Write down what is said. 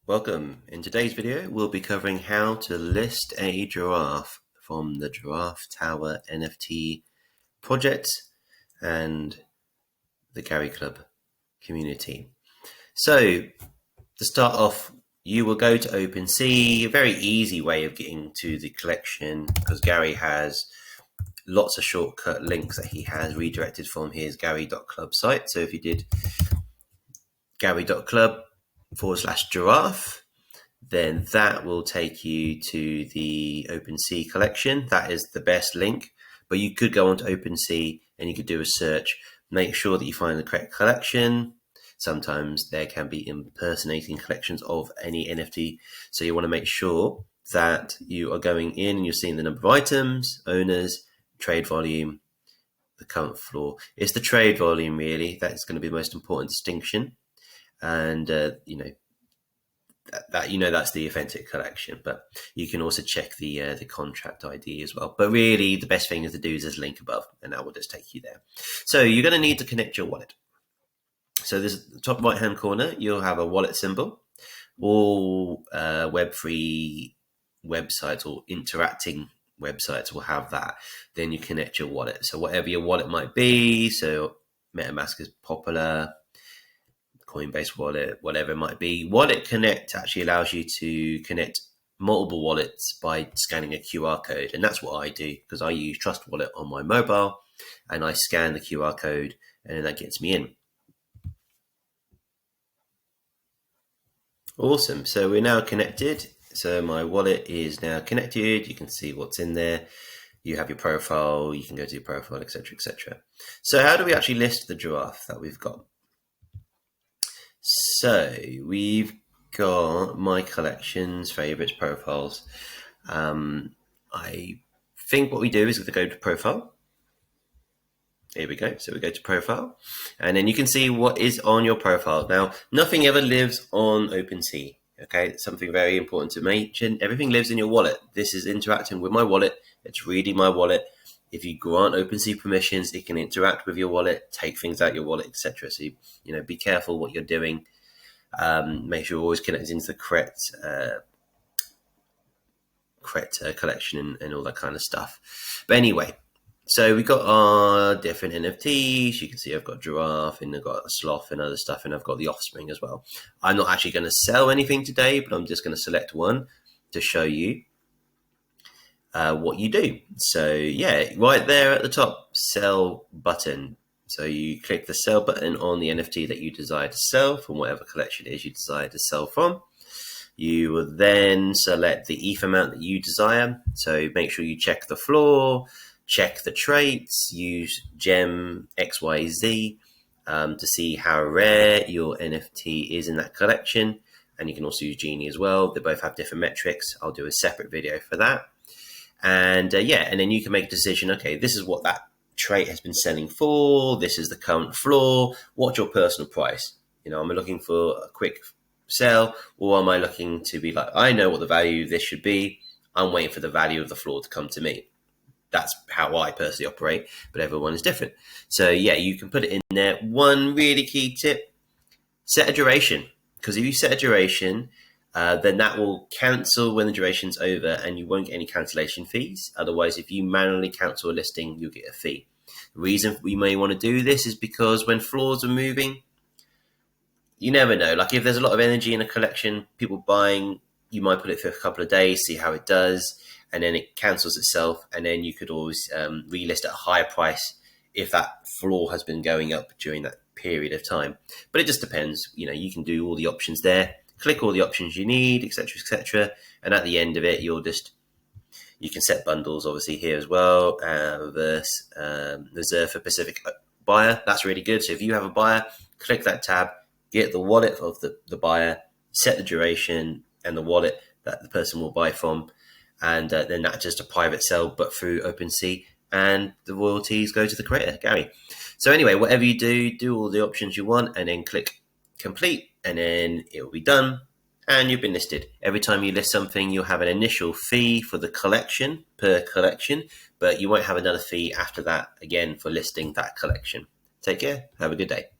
Welcome. In today's video, we'll be covering how to list a giraffe from the Giraffe Tower NFT project and the Gary Club community. So to start off, you will go to OpenSea, a very easy way of getting to the collection because Gary has lots of shortcut links that he has redirected from his gary.club site. So if you did gary.club/giraffe, then that will take you to the OpenSea collection. That is the best link, but you could go onto OpenSea and you could do a search. Make sure that you find the correct collection. Sometimes there can be impersonating collections of any NFT, so you want to make sure that you are going in and you're seeing the number of items, owners, trade volume, the current floor. It's the trade volume really that's going to be the most important distinction, and that's the authentic collection, but you can also check the contract ID as well. But really, the best thing to do is this link above, and that will just take you there. So you're going to need to connect your wallet. So this the top right hand corner, you'll have a wallet symbol. All Web3 websites or interacting websites will have that. Then you connect your wallet. So whatever your wallet might be, so MetaMask is popular, Coinbase wallet, whatever it might be. Wallet Connect actually allows you to connect multiple wallets by scanning a QR code. And that's what I do because I use Trust Wallet on my mobile and I scan the QR code and then that gets me in. Awesome. So we're now connected. So my wallet is now connected. You can see what's in there. You have your profile. You can go to your profile, etc., etc. So how do we actually list the giraffe that we've got? So we've got my collections, favorites, profiles. I think what we do is we go to profile. Here we go. So we go to profile, and then you can see what is on your profile. Now, nothing ever lives on OpenSea. Okay, it's something very important to mention. Everything lives in your wallet. This is interacting with my wallet. It's reading my wallet. If you grant OpenSea permissions, it can interact with your wallet, take things out your wallet, etc. So be careful what you're doing. Make sure you're always connecting to the correct collection and all that kind of stuff. But anyway, so we got our different NFTs. You can see I've got giraffe and I've got a sloth and other stuff, and I've got the offspring as well. I'm not actually going to sell anything today, but I'm just going to select one to show you what you do. So yeah, right there at the top, sell button. So you click the sell button on the NFT that you desire to sell from whatever collection it is you desire to sell from. You will then select the ETH amount that you desire. So make sure you check the floor, check the traits, use gem XYZ to see how rare your NFT is in that collection. And you can also use Genie as well. They both have different metrics. I'll do a separate video for that. And and then you can make a decision. Okay, this is what that trait has been selling for. This is the current floor. What's your personal price? Am I looking for a quick sell, or am I looking to be like, I know what the value of this should be. I'm waiting for the value of the floor to come to me. That's how I personally operate, but everyone is different. So yeah, you can put it in there. One really key tip: set a duration, because if you set a duration, then that will cancel when the duration's over and you won't get any cancellation fees. Otherwise, if you manually cancel a listing, you'll get a fee. The reason we may want to do this is because when floors are moving, you never know. Like if there's a lot of energy in a collection, people buying, you might put it for a couple of days, see how it does, and then it cancels itself. And then you could always relist at a higher price if that floor has been going up during that period of time. But it just depends. You can do all the options there. Click all the options you need, etc., etc. And at the end of it, you can set bundles obviously here as well. Reserve for Pacific buyer. That's really good. So if you have a buyer, click that tab, get the wallet of the buyer, set the duration and the wallet that the person will buy from. And then that's just a private sell, but through OpenSea, and the royalties go to the creator, Gary. So anyway, whatever you do all the options you want and then click complete, and then it will be done and you've been listed. Every time you list something, you'll have an initial fee for the collection per collection, but you won't have another fee after that again for listing that collection. Take care. Have a good day.